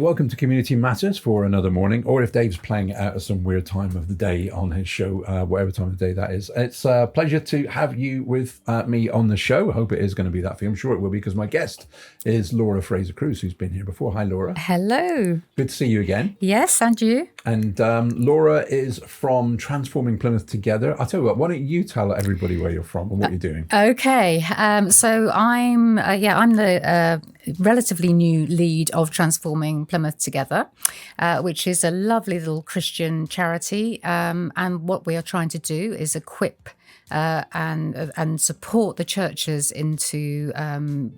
Welcome to Community Matters for another morning, or if Dave's playing it out at some weird time of the day on his show, whatever time of the day that is. It's a pleasure to have you with me on the show. I hope it is going to be that for you. I'm sure it will be, because my guest is Laura Fraser-Crewes, who's been here before. Hi, Laura. Hello. Good to see you again. Yes, and you? And Laura is from Transforming Plymouth Together. I'll tell you what, why don't you tell everybody where you're from and what you're doing? Okay. So I'm the relatively new lead of Transforming Plymouth Together, which is a lovely little Christian charity. And what we are trying to do is equip and support the churches into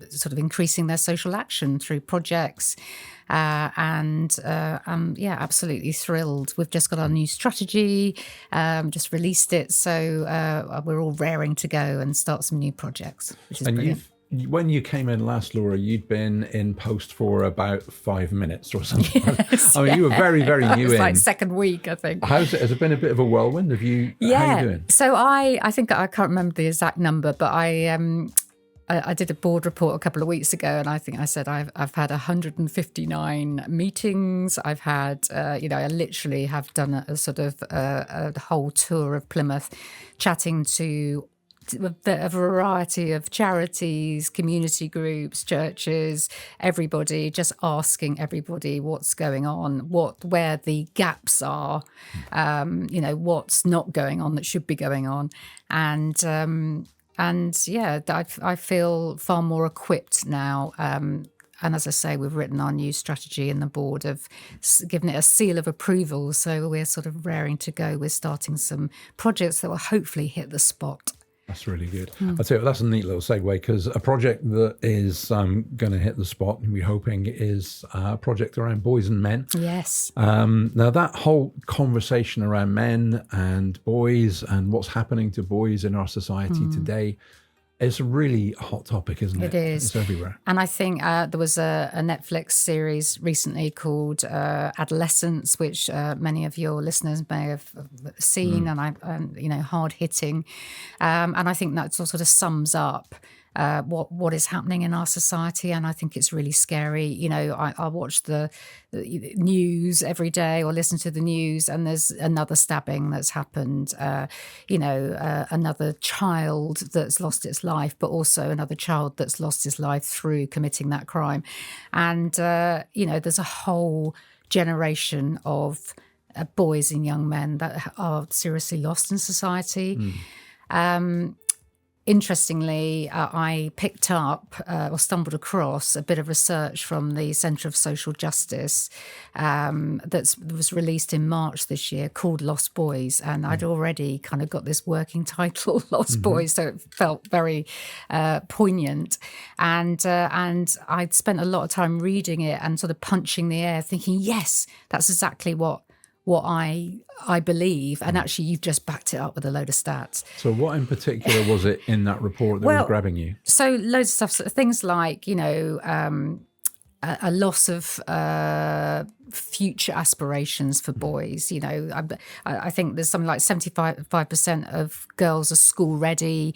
sort of increasing their social action through projects. Absolutely thrilled. We've just got our new strategy, just released it. So we're all raring to go and start some new projects, which is brilliant. When you came in last, Laura, you'd been in post for about 5 minutes or something. Yes, I mean, you were very, very new in. It was like second week, I think. How's it? Has it been a bit of a whirlwind? How are you doing? So I think I can't remember the exact number, but I did a board report a couple of weeks ago, and I think I said I've had 159 meetings. I've had, I literally have done a sort of a whole tour of Plymouth, chatting to a variety of charities, community groups, churches, everybody, just asking everybody what's going on, where the gaps are, what's not going on that should be going on. I feel far more equipped now. And as I say, we've written our new strategy, and the board have given it a seal of approval. So we're sort of raring to go. We're starting some projects that will hopefully hit the spot. That's really good. I'll tell you, that's a neat little segue, because a project that is going to hit the spot, and we're hoping, is a project around boys and men. Yes. Now, that whole conversation around men and boys and what's happening to boys in our society today, it's a really hot topic, isn't it? It is. It's everywhere. And I think there was a Netflix series recently called Adolescence, which many of your listeners may have seen, and hard hitting. And I think that sort of sums up what is happening in our society, and I think it's really scary. I watch the news every day, or listen to the news, and there's another stabbing that's happened. Another child that's lost its life, but also another child that's lost his life through committing that crime. And there's a whole generation of boys and young men that are seriously lost in society. Interestingly, I picked up or stumbled across a bit of research from the Centre of Social Justice that was released in March this year, called Lost Boys. And I'd already kind of got this working title, Lost Boys, so it felt very poignant. And I'd spent a lot of time reading it and sort of punching the air, thinking, yes, that's exactly what I believe. And actually, you've just backed it up with a load of stats. So what in particular was it in that report that was grabbing you? So loads of stuff, things like, a loss of future aspirations for boys. I think there's something like 75% of girls are school ready,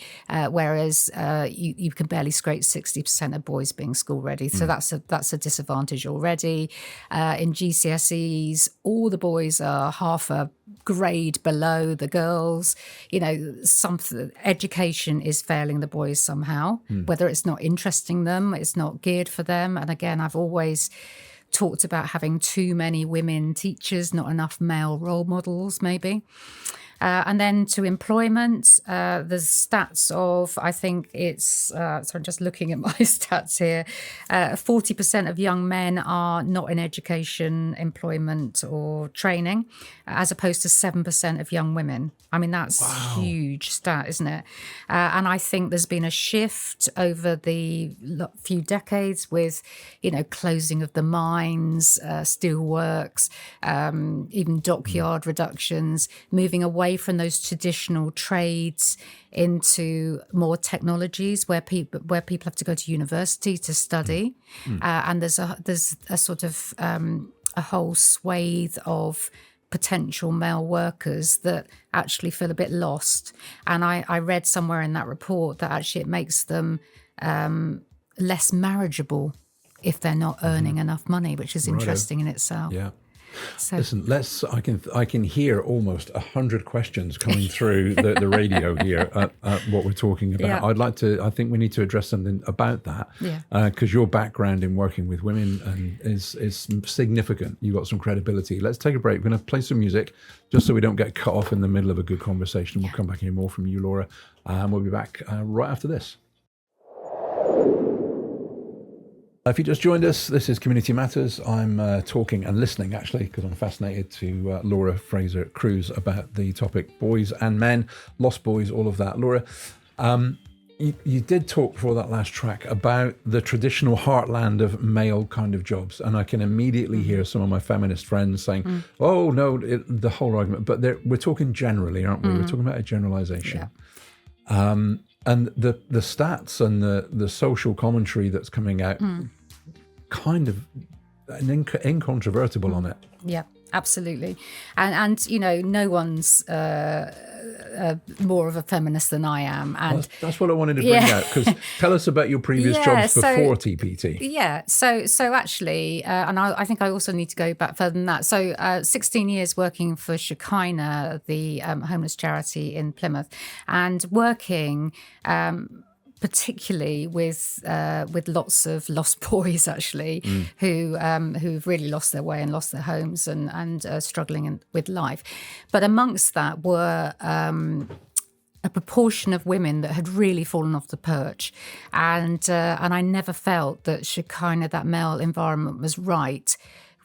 whereas you can barely scrape 60% of boys being school ready. So that's a disadvantage already. In GCSEs, all the boys are half a grade below the girls. Education is failing the boys somehow, whether it's not interesting them, it's not geared for them. And again, I've always talked about having too many women teachers, not enough male role models, maybe. And then to employment, there's stats of, I think it's, so I'm just looking at my stats here, 40% of young men are not in education, employment or training, as opposed to 7% of young women. I mean, that's a huge stat, isn't it? And I think there's been a shift over the few decades with, closing of the mines, steelworks, even dockyard reductions, moving away from those traditional trades into more technologies where people have to go to university to study. And there's a sort of a whole swathe of potential male workers that actually feel a bit lost. And I read somewhere in that report that actually it makes them less marriageable if they're not earning enough money, which is interesting in itself. Yeah. So, Listen, I can hear almost 100 questions coming through the radio here at what we're talking about. Yeah. I think we need to address something about that. Yeah. Because your background in working with women is significant. You've got some credibility. Let's take a break. We're going to play some music just so we don't get cut off in the middle of a good conversation. We'll come back and hear more from you, Laura. And we'll be back right after this. If you just joined us, this is Community Matters. I'm talking and listening, actually, because I'm fascinated, to Laura Fraser-Crewes about the topic boys and men, lost boys, all of that. Laura, you did talk before that last track about the traditional heartland of male kind of jobs. And I can immediately hear some of my feminist friends saying, oh, no, the whole argument. But we're talking generally, aren't we? We're talking about a generalization. Yeah. And the stats and the social commentary that's coming out, kind of incontrovertible on it. Yeah, absolutely. And you know, no one's more of a feminist than I am. And that's what I wanted to bring out, because tell us about your previous jobs before TPT. Yeah, so actually, and I think I also need to go back further than that. So 16 years working for Shekinah, the homeless charity in Plymouth, and working particularly with lots of lost boys, actually, who've really lost their way and lost their homes and struggling with life. But amongst that were a proportion of women that had really fallen off the perch, and I never felt that Shekinah, that male environment, was right,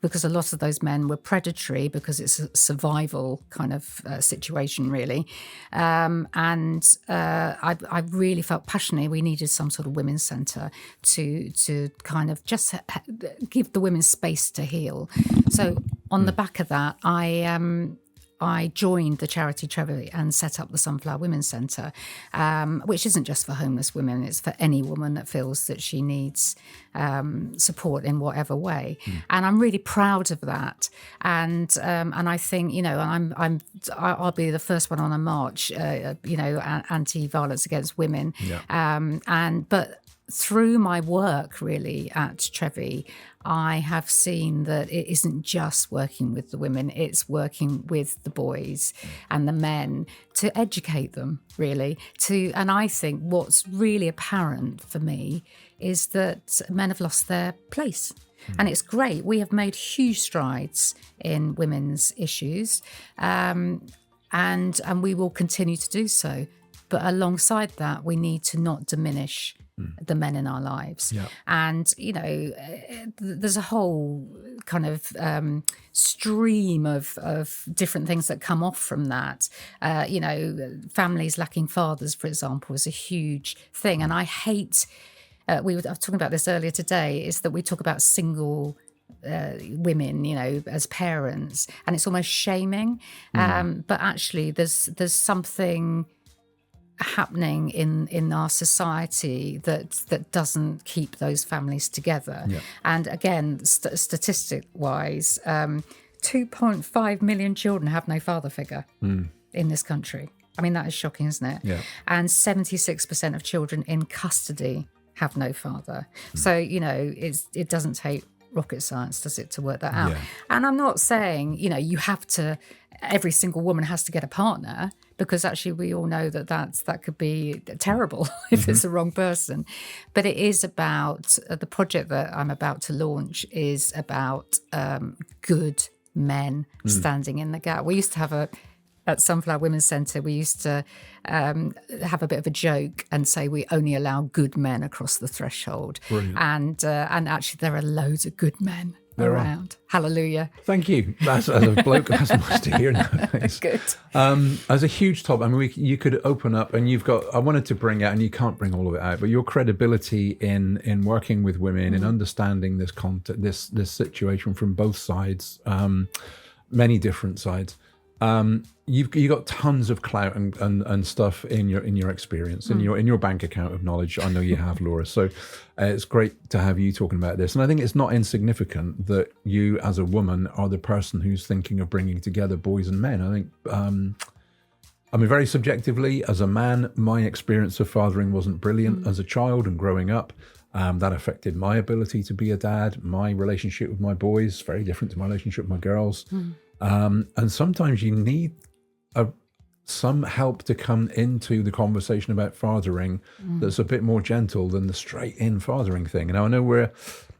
because a lot of those men were predatory, because it's a survival kind of situation, really. I really felt passionately we needed some sort of women's centre to kind of just give the women space to heal. So on the back of that, I joined the charity Trevi and set up the Sunflower Women's Centre, which isn't just for homeless women, it's for any woman that feels that she needs support in whatever way. And I'm really proud of that. And I think, you know, I'll be the first one on a march, you know, anti-violence against women. Yeah. But through my work really at Trevi, I have seen that it isn't just working with the women, it's working with the boys and the men to educate them, really. And I think what's really apparent for me is that men have lost their place. And it's great. We have made huge strides in women's issues, and we will continue to do so. But alongside that, we need to not diminish the men in our lives. Yeah. And, you know, there's a whole kind of stream of different things that come off from that. You know, families lacking fathers, for example, is a huge thing. And I hate, I was talking about this earlier today, is that we talk about single women, you know, as parents, and it's almost shaming. But actually there's something happening in our society that doesn't keep those families together. Yeah. And again, statistic wise, 2.5 million children have no father figure in this country. I mean, that is shocking, isn't it? Yeah. And 76% of children in custody have no father. So, you know, it doesn't take rocket science, does it, to work that out? Yeah. And I'm not saying, you know, every single woman has to get a partner, because actually we all know that could be terrible if it's the wrong person. But it is about, the project that I'm about to launch is about good men standing in the gap. We used to have at Sunflower Women's Centre, we used to have a bit of a joke and say we only allow good men across the threshold. Brilliant. And actually there are loads of good men around. Hallelujah. Thank you. As a bloke, that's nice to hear nowadays. Good. As a huge topic, I mean, you could open up, and you've got, I wanted to bring out, and you can't bring all of it out, but your credibility in working with women, in understanding this content, this situation from both sides, many different sides. You've got tons of clout and stuff in your experience, in your bank account of knowledge. I know you have, Laura. So it's great to have you talking about this. And I think it's not insignificant that you, as a woman, are the person who's thinking of bringing together boys and men. I think, I mean, very subjectively, as a man, my experience of fathering wasn't brilliant as a child and growing up. That affected my ability to be a dad. My relationship with my boys, very different to my relationship with my girls. And sometimes you need some help to come into the conversation about fathering that's a bit more gentle than the straight in fathering thing. Now, I know we're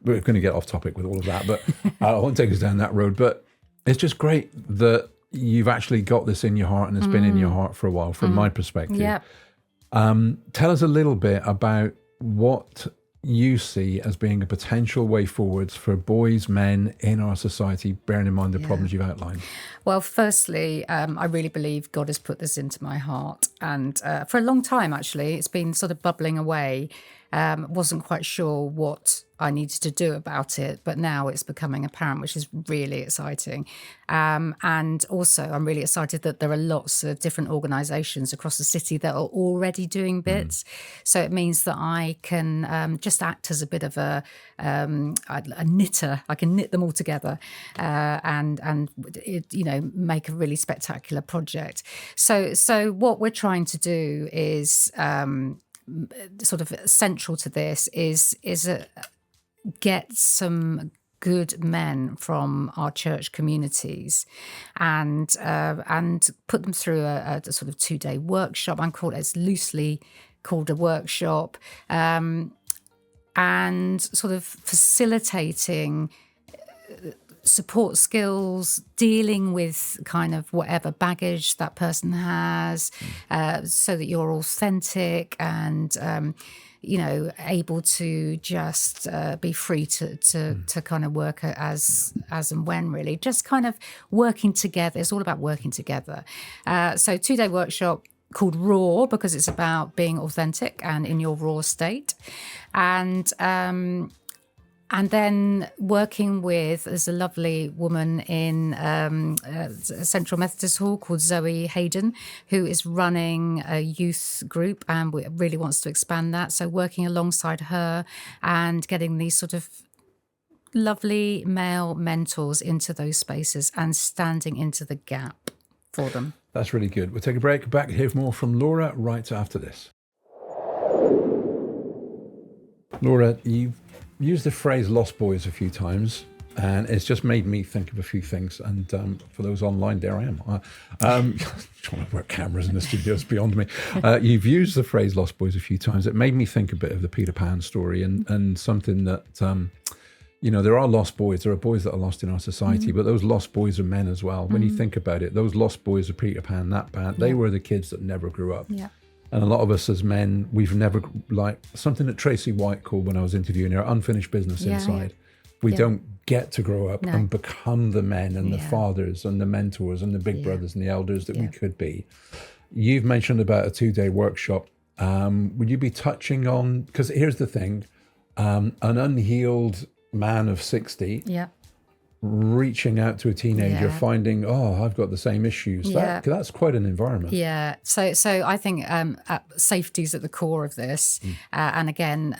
going to get off topic with all of that, but I won't take us down that road. But it's just great that you've actually got this in your heart, and it's been in your heart for a while, from my perspective. Yeah. Tell us a little bit about what you see as being a potential way forwards for boys, men in our society, bearing in mind the problems you've outlined. Well, firstly, I really believe God has put this into my heart. And for a long time, actually, it's been sort of bubbling away. Wasn't quite sure what I needed to do about it, but now it's becoming apparent, which is really exciting. And also, I'm really excited that there are lots of different organisations across the city that are already doing bits. So it means that I can just act as a bit of a knitter. I can knit them all together and make a really spectacular project. So what we're trying to do is sort of central to this is get some good men from our church communities and put them through a sort of 2-day workshop. It's loosely called a workshop, and sort of facilitating support skills, dealing with kind of whatever baggage that person has, so that you're authentic and able to just be free to kind of work as and when, really. Just kind of working together. It's all about working together. So 2-day workshop called Raw, because it's about being authentic and in your raw state. And then working with, there's a lovely woman in Central Methodist Hall called Zoe Hayden, who is running a youth group and really wants to expand that. So working alongside her and getting these sort of lovely male mentors into those spaces and standing into the gap for them. That's really good. We'll take a break, back to hear more from Laura right after this. Laura, you've used the phrase lost boys a few times, and it's just made me think of a few things. And for those online, there I am. Trying to work cameras in the studio is beyond me. You've used the phrase lost boys a few times. It made me think a bit of the Peter Pan story and something that, there are lost boys. There are boys that are lost in our society, but those lost boys are men as well. When you think about it, those lost boys of Peter Pan, that band, they were the kids that never grew up. Yeah. And a lot of us as men, we've never, like something that Tracy White called when I was interviewing her, unfinished business inside. We don't get to grow up and become the men and the fathers and the mentors and the big brothers and the elders that we could be. You've mentioned about a 2-day workshop. Would you be touching on, because here's the thing, an unhealed man of 60 reaching out to a teenager, finding, I've got the same issues. That's quite an environment. Yeah. So I think safety is at the core of this. And again,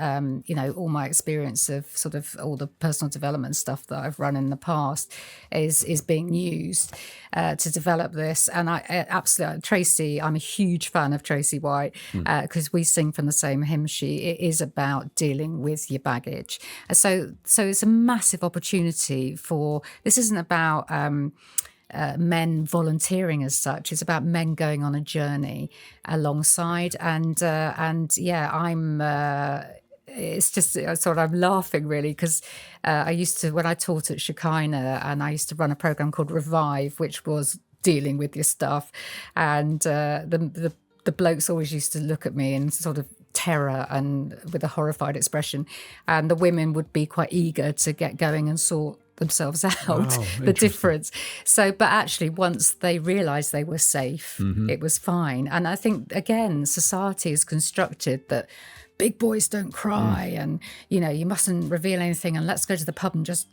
all my experience of sort of all the personal development stuff that I've run in the past is being used to develop this. And I absolutely, Tracy, I'm a huge fan of Tracy White because we sing from the same hymn sheet. It is about dealing with your baggage. So it's a massive opportunity for, this isn't about men volunteering as such. It's about men going on a journey alongside. And I'm it's just sort of, I'm laughing really because I used to, when I taught at Shekinah, and I used to run a program called Revive, which was dealing with your stuff. And the blokes always used to look at me in sort of terror and with a horrified expression. And the women would be quite eager to get going and sort themselves out, the difference. So, but actually once they realised they were safe, it was fine. And I think, again, society is constructed that big boys don't cry and, you mustn't reveal anything and let's go to the pub and just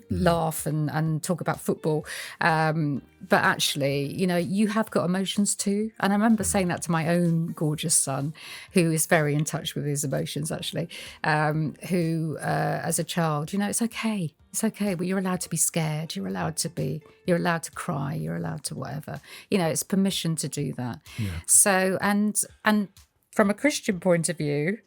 laugh and talk about football. But actually, you have got emotions too. And I remember saying that to my own gorgeous son, who is very in touch with his emotions, actually, who, as a child, it's okay. It's okay, but you're allowed to be scared. You're allowed to cry. You're allowed to whatever. It's permission to do that. Yeah. So, and from a Christian point of view,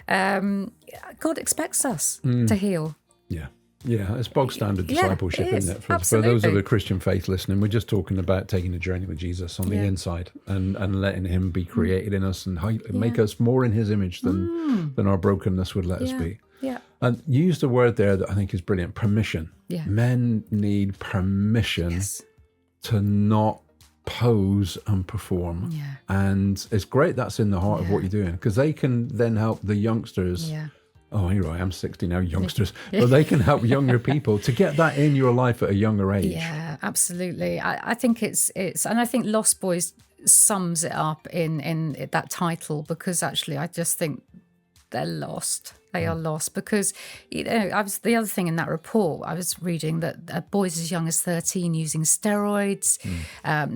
God expects us to heal. Yeah. Yeah, it's bog standard Yeah, discipleship, it is. isn't it? For those Absolutely. of the Christian faith listening, we're just talking about taking a journey with Jesus on the inside and letting him be created in us and make us more in his image than our brokenness would let us be. Yeah. And you used a word there that I think is brilliant, permission. Yeah. Men need permission to not pose and perform. Yeah. And it's great that's in the heart of what you're doing, because they can then help the youngsters. Yeah. Oh, here I am, 60 now, youngsters. But they can help younger people to get that in your life at a younger age. Yeah, absolutely. I think it's, and I think Lost Boys sums it up in that title, because actually I just think they're lost. They are lost because, the other thing in that report, I was reading that boys as young as 13 using steroids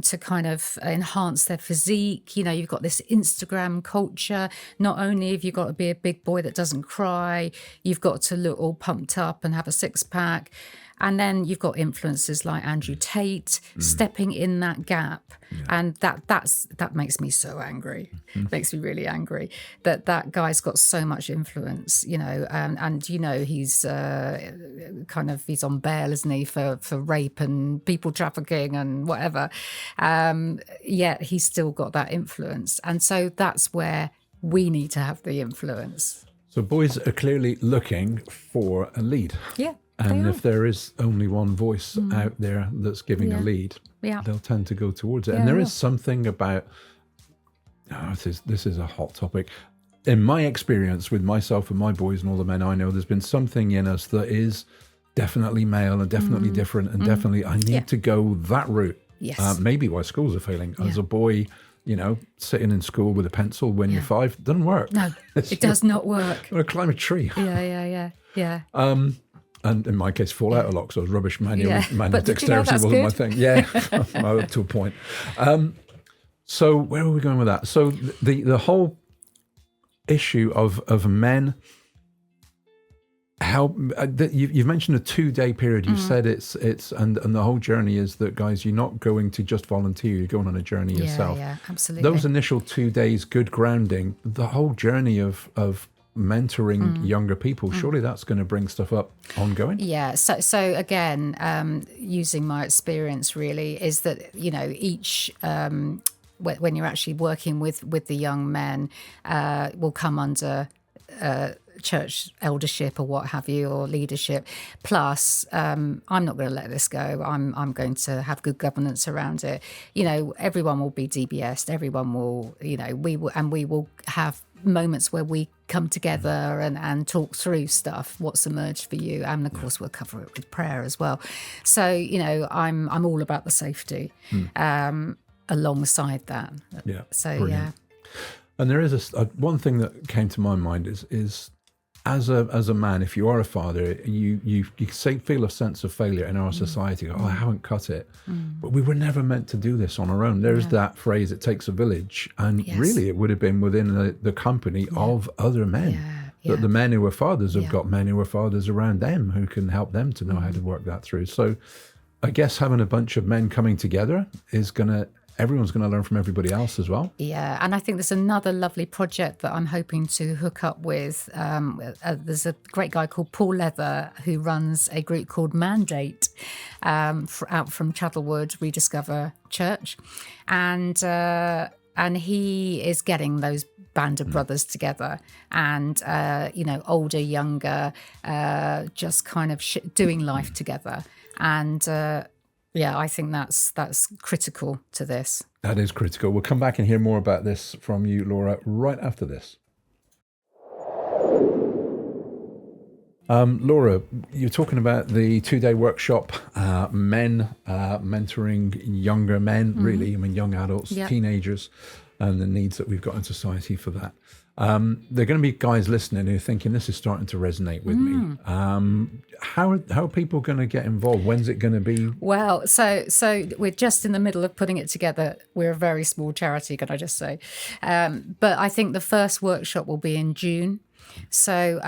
to kind of enhance their physique. You've got this Instagram culture. Not only have you got to be a big boy that doesn't cry, you've got to look all pumped up and have a six pack. And then you've got influencers like Andrew Tate stepping in that gap. Yeah. And that makes me so angry. Makes me really angry that guy's got so much influence, and he's he's on bail, isn't he, for rape and people trafficking and whatever. Yet he's still got that influence. And so that's where we need to have the influence. So boys are clearly looking for a lead. Yeah. And if there is only one voice out there that's giving a lead, they'll tend to go towards it. And there is something about, this is a hot topic. In my experience with myself and my boys and all the men I know, there's been something in us that is definitely male and definitely different and definitely, I need to go that route. Yes. Maybe why schools are failing. As a boy, sitting in school with a pencil when you're 5 doesn't work. No, it does not work. Or climb a tree. Yeah. And in my case, fall out a lot because I was rubbish. Manual But dexterity wasn't my thing. Yeah, well, to a point. So where are we going with that? So the whole issue of men help. You've mentioned a 2-day period. You said it's and the whole journey is that, guys, you're not going to just volunteer. You're going on a journey yourself. Yeah, absolutely. Those initial 2 days, good grounding. The whole journey of mentoring younger people, surely that's going to bring stuff up ongoing. Yeah. So again, using my experience really is that, each, when you're actually working with the young men, will come under church eldership or what have you, or leadership. Plus, I'm not going to let this go. I'm going to have good governance around it. Everyone will be DBS'd. Everyone will, we will have moments where we come together and talk through stuff, what's emerged for you, and of course we'll cover it with prayer as well. So I'm all about the safety alongside that. Yeah. So brilliant. And there is one thing that came to my mind is as a man, if you are a father, you feel a sense of failure in our society. Oh, I haven't cut it. But we were never meant to do this on our own. There's that phrase, it takes a village. And really it would have been within the company of other men. That the men who are fathers have got men who are fathers around them who can help them to know how to work that through. So I guess having a bunch of men coming together everyone's going to learn from everybody else as well. Yeah, and I think there's another lovely project that I'm hoping to hook up with. There's a great guy called Paul Leather who runs a group called Mandate out from Chadwellwood Rediscover Church. And he is getting those band of brothers together and, older, younger, just kind of doing life together. And I think that's critical to this. That is critical. We'll come back and hear more about this from you, Laura, right after this. Laura, you're talking about the 2-day workshop, mentoring younger men, really, young adults, teenagers, and the needs that we've got in society for that. There are going to be guys listening who are thinking this is starting to resonate with me. How are people going to get involved? When's it going to be? Well, so we're just in the middle of putting it together. We're a very small charity, can I just say? But I think the first workshop will be in June. So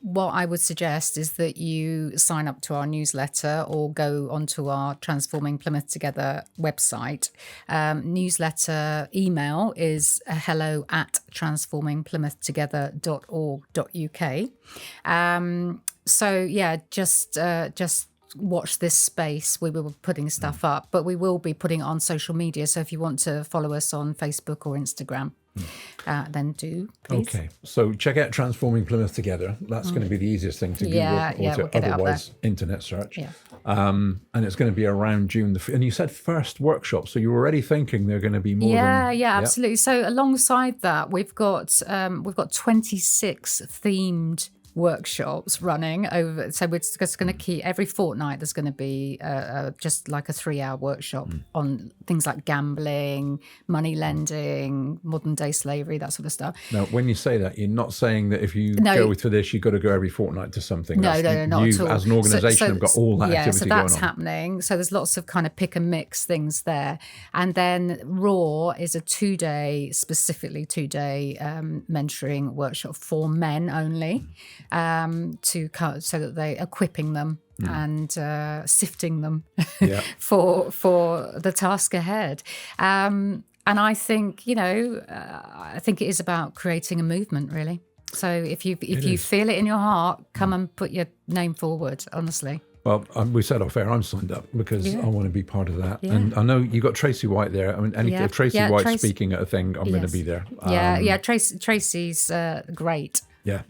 what I would suggest is that you sign up to our newsletter or go onto our Transforming Plymouth Together website. Newsletter email is hello@transformingplymouthtogether.org.uk. So yeah, just watch this space. We will be putting stuff up, but we will be putting it on social media. So if you want to follow us on Facebook or Instagram, then do, please. Okay, so check out Transforming Plymouth Together. That's going to be the easiest thing to Google or we'll to get it up otherwise internet search. Yeah. And it's going to be around June. And you said first workshop, so you're already thinking they're going to be more than... Yeah, absolutely. So alongside that, we've got 26 themed workshops running over. So we're just going to keep every fortnight. There's going to be just like a 3-hour workshop on things like gambling, money lending, modern day slavery, that sort of stuff. Now, when you say that, you're not saying that if you go to this, you've got to go every fortnight to something. No, not at all. As an organisation, have got all that activity going on. So that's happening. So there's lots of kind of pick and mix things there. And then Raw is a 2-day, specifically 2-day mentoring workshop for men only. So that they're equipping them and sifting them for the task ahead. And I think, I think it is about creating a movement, really. So if you feel it in your heart, come and put your name forward, honestly. Well, we said off air, I'm signed up because I want to be part of that. Yeah. And I know you got Tracy White there. I mean, if Tracy White's speaking at a thing, I'm going to be there. Tracy's great. Yeah.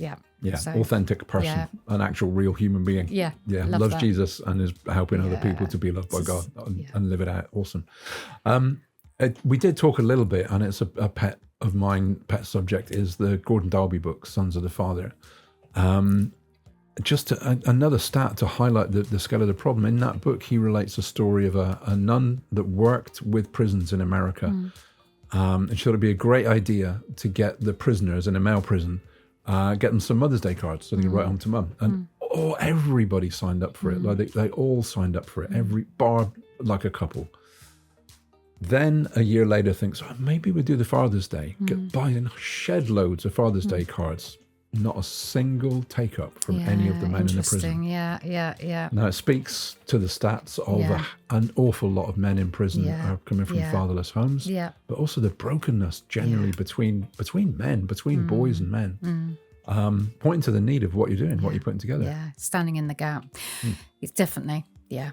So, authentic person, an actual real human being. Yeah. Loves Jesus and is helping other people to be loved by God and live it out. Awesome. We did talk a little bit, and it's a pet of mine. Pet subject is the Gordon Dalby book, Sons of the Father. Just another stat to highlight the scale of the problem. In that book, he relates a story of a nun that worked with prisons in America. And she thought it'd be a great idea to get the prisoners in a male prison, get them some Mother's Day cards so they can write home to mum. And everybody signed up for it. Like they all signed up for it. Every bar, like a couple. Then a year later thinks, maybe we'll do the Father's Day. Get buying shed loads of Father's Day cards. Not a single take up from any of the men in the prison. Yeah. Now it speaks to the stats of an awful lot of men in prison are coming from fatherless homes. Yeah. But also the brokenness generally between men, between boys and men. Pointing to the need of what you're doing, what you're putting together. Yeah, standing in the gap. It's definitely, Yeah.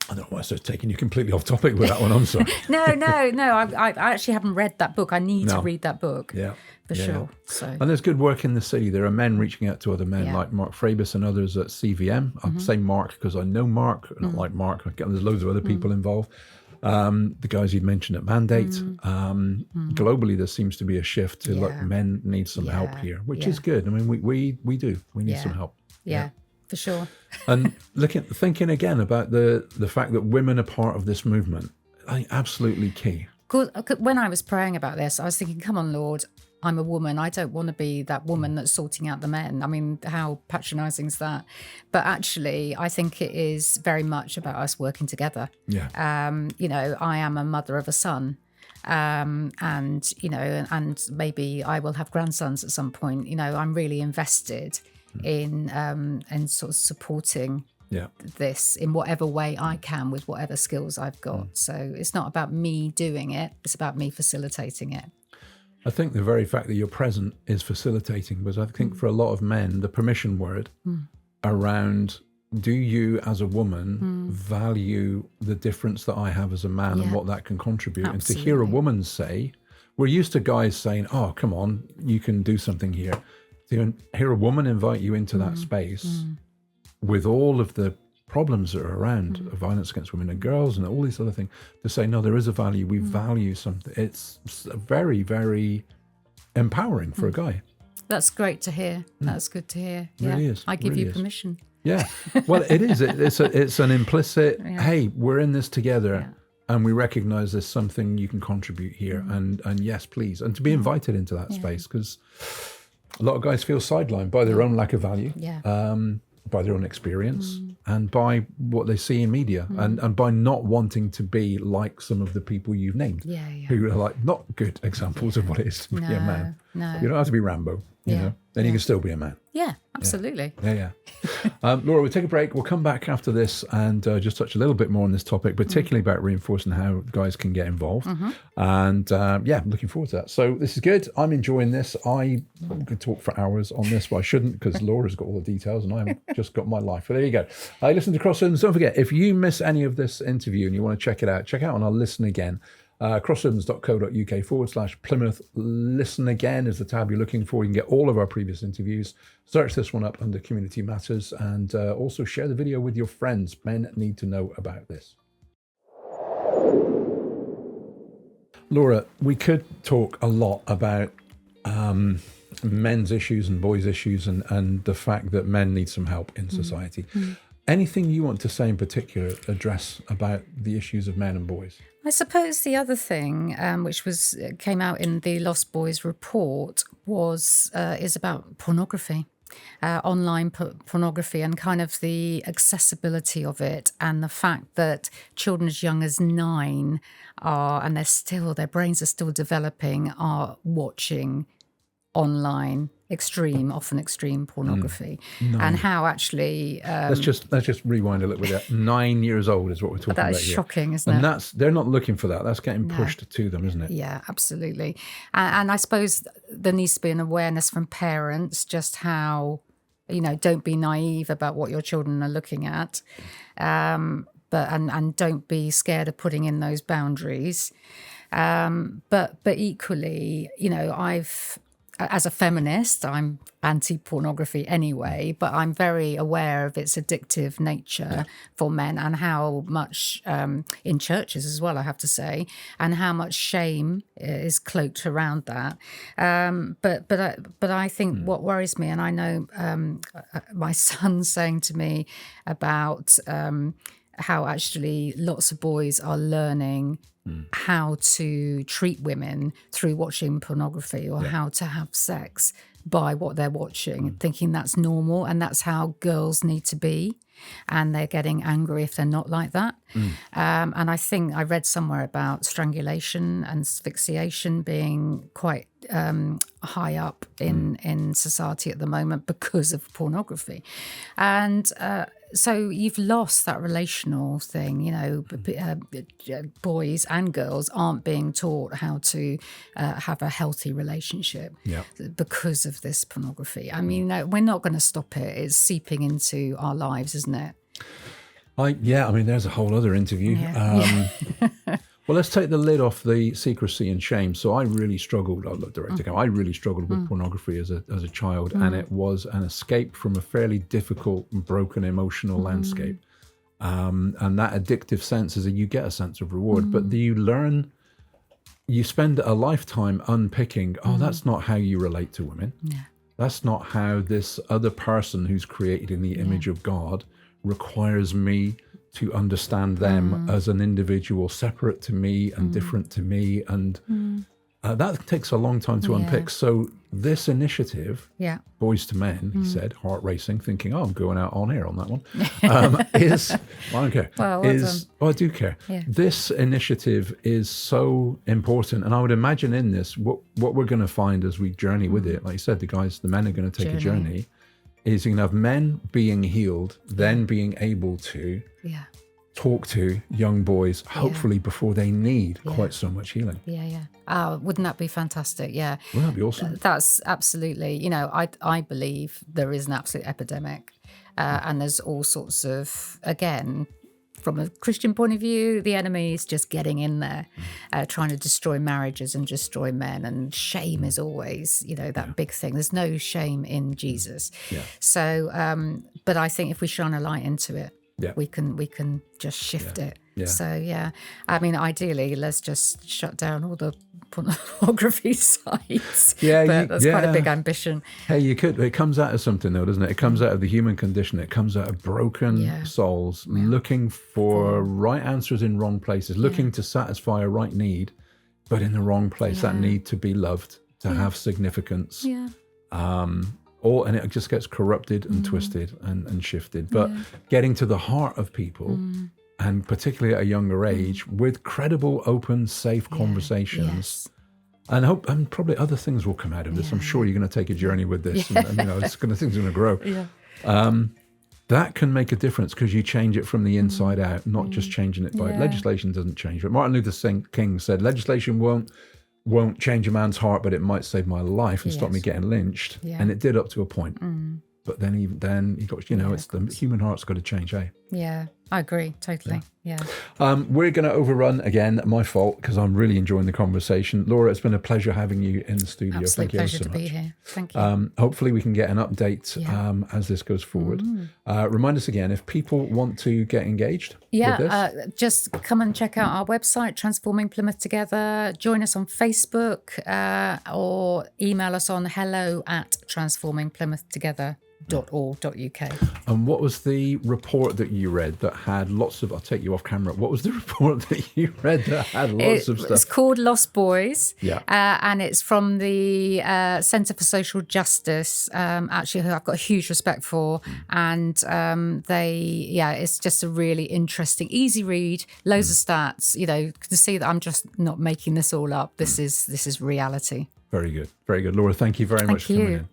I don't know why I started taking you completely off topic with that one. I'm sorry. No. I actually haven't read that book. I need to read that book. Yeah. For sure. So. And there's good work in the city. There are men reaching out to other men like Mark Frabus and others at CVM. I say Mark because I know Mark, not like Mark. There's loads of other people involved. The guys you'd mentioned at Mandate. Globally, there seems to be a shift to look, men need some help here, which is good. I mean, we do. We need some help. Yeah. For sure. And thinking again about the fact that women are part of this movement, I think absolutely key. When I was praying about this, I was thinking, come on, Lord, I'm a woman. I don't want to be that woman that's sorting out the men. I mean, how patronizing is that? But actually, I think it is very much about us working together. Yeah. I am a mother of a son. And maybe I will have grandsons at some point. I'm really invested in sort of supporting this in whatever way I can with whatever skills I've got. So it's not about me doing it, it's about me facilitating it. I think the very fact that you're present is facilitating, because I think for a lot of men, the permission word around, do you as a woman value the difference that I have as a man and what that can contribute? Absolutely. And to hear a woman say, we're used to guys saying, oh, come on, you can do something here. To hear a woman invite you into that space with all of the problems that are around violence against women and girls and all these other things, to say, no, there is a value, we value something. It's very, very empowering for a guy. That's great to hear. That's good to hear. It really is. I give you permission. Yeah. Well, it is. It's an implicit, hey, we're in this together and we recognize there's something you can contribute here. And yes, please. And to be invited into that space, because a lot of guys feel sidelined by their own lack of value. Yeah. by their own experience and by what they see in media, and by not wanting to be like some of the people you've named, who are like not good examples of what it is to be a man. No. You don't have to be Rambo, you know, then you can still be a man. Yeah, absolutely. Yeah. Laura, we'll take a break. We'll come back after this and just touch a little bit more on this topic, particularly about reinforcing how guys can get involved. And looking forward to that. So this is good. I'm enjoying this. I could talk for hours on this, but I shouldn't, because Laura's got all the details and I've just got my life. But there you go. Listen to Crossrooms. Don't forget, if you miss any of this interview and you want to check it out on our Listen Again. Crossrooms.co.uk/Plymouth. Listen Again is the tab you're looking for. You can get all of our previous interviews. Search this one up under Community Matters, and also share the video with your friends. Men need to know about this. Laura, we could talk a lot about men's issues and boys' issues, and the fact that men need some help in society. Anything you want to say in particular address about the issues of men and boys? I suppose the other thing, which came out in the Lost Boys report, is about pornography, online pornography, and kind of the accessibility of it, and the fact that children as young as 9 and their brains are still developing, are watching online often extreme pornography, and how actually let's just rewind a little bit. 9 years old is what we're talking about. That is shocking, isn't it? And they're not looking for that. That's getting pushed to them, isn't it? Yeah, absolutely. And I suppose there needs to be an awareness from parents just how, don't be naive about what your children are looking at, but don't be scared of putting in those boundaries. But equally, as a feminist, I'm anti-pornography anyway, but I'm very aware of its addictive nature for men, and how much, in churches as well, I have to say, and how much shame is cloaked around that. But I think what worries me, and I know my son's saying to me about how actually lots of boys are learning how to treat women through watching pornography, or how to have sex by what they're watching, thinking that's normal and that's how girls need to be. And they're getting angry if they're not like that. And I think I read somewhere about strangulation and asphyxiation being quite high up in society at the moment because of pornography. And so you've lost that relational thing, boys and girls aren't being taught how to have a healthy relationship because of this pornography. I mean, we're not going to stop it. It's seeping into our lives, isn't it? There's a whole other interview. Well, let's take the lid off the secrecy and shame. So I really struggled. I really struggled with pornography as a child, and it was an escape from a fairly difficult and broken emotional landscape. And that addictive sense is that you get a sense of reward, but you spend a lifetime unpicking. That's not how you relate to women. Yeah. That's not how this other person who's created in the image of God requires me to understand them as an individual, separate to me and different to me. And that takes a long time to unpick. So this initiative, Boys to Men, he said, heart racing, thinking, I'm going out on air on that one, I don't care. I do care. Yeah. This initiative is so important. And I would imagine in this, what we're going to find as we journey with it, like you said, the men are going to take a journey, is you can have men being healed, then being able to talk to young boys, hopefully before they need quite so much healing. Wouldn't that be fantastic? Yeah. Wouldn't that be awesome? That's absolutely, I believe there is an absolute epidemic, and there's all sorts of, again, from a Christian point of view, the enemy is just getting in there, trying to destroy marriages and destroy men. And shame is always, that big thing. There's no shame in Jesus. Yeah. So, but I think if we shine a light into it, we can just shift it. Yeah. So, ideally, let's just shut down all the pornography sites. But that's quite a big ambition. Hey, you could. It comes out of something, though, doesn't it? It comes out of the human condition. It comes out of broken souls looking for right answers in wrong places, looking to satisfy a right need, but in the wrong place. That need to be loved, to have significance. and it just gets corrupted and twisted and shifted. But getting to the heart of people, and particularly at a younger age, with credible, open, safe conversations. And probably other things will come out of this. I'm sure you're going to take a journey with this, and things are going to grow. That can make a difference because you change it from the inside out, not just changing it by legislation. Doesn't change it. Martin Luther King said, "Legislation won't change a man's heart, but it might save my life and stop me getting lynched." And it did up to a point. But then he got, it's the human heart's got to change, eh? Yeah, I agree totally. Yeah. We're going to overrun again. My fault, because I'm really enjoying the conversation. Laura, it's been a pleasure having you in the studio. Absolute Thank you pleasure so to much. be here. Thank you. Hopefully we can get an update as this goes forward. Remind us again, if people want to get engaged with this. Just come and check out our website, Transforming Plymouth Together. Join us on Facebook or email us on hello@transformingplymouthtogether.org.uk. And what was the report that you read that had lots of, I'll take you off camera, what was the report that you read that had lots of stuff? It's called Lost Boys, and it's from the Centre for Social Justice, actually, who I've got a huge respect for, and it's just a really interesting, easy read, loads of stats, to see that I'm just not making this all up. This is reality. Very good. Very good. Laura, thank you very much for coming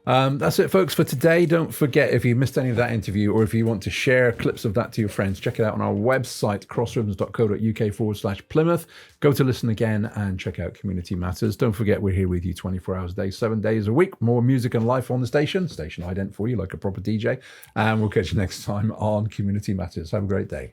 in. That's it, folks, for today. Don't forget, if you missed any of that interview or if you want to share clips of that to your friends, check it out on our website, crossribbons.co.uk/Plymouth. Go to listen again and check out Community Matters. Don't forget, we're here with you 24 hours a day, 7 days a week. More music and life on the station ident for you like a proper DJ. And we'll catch you next time on Community Matters. Have a great day.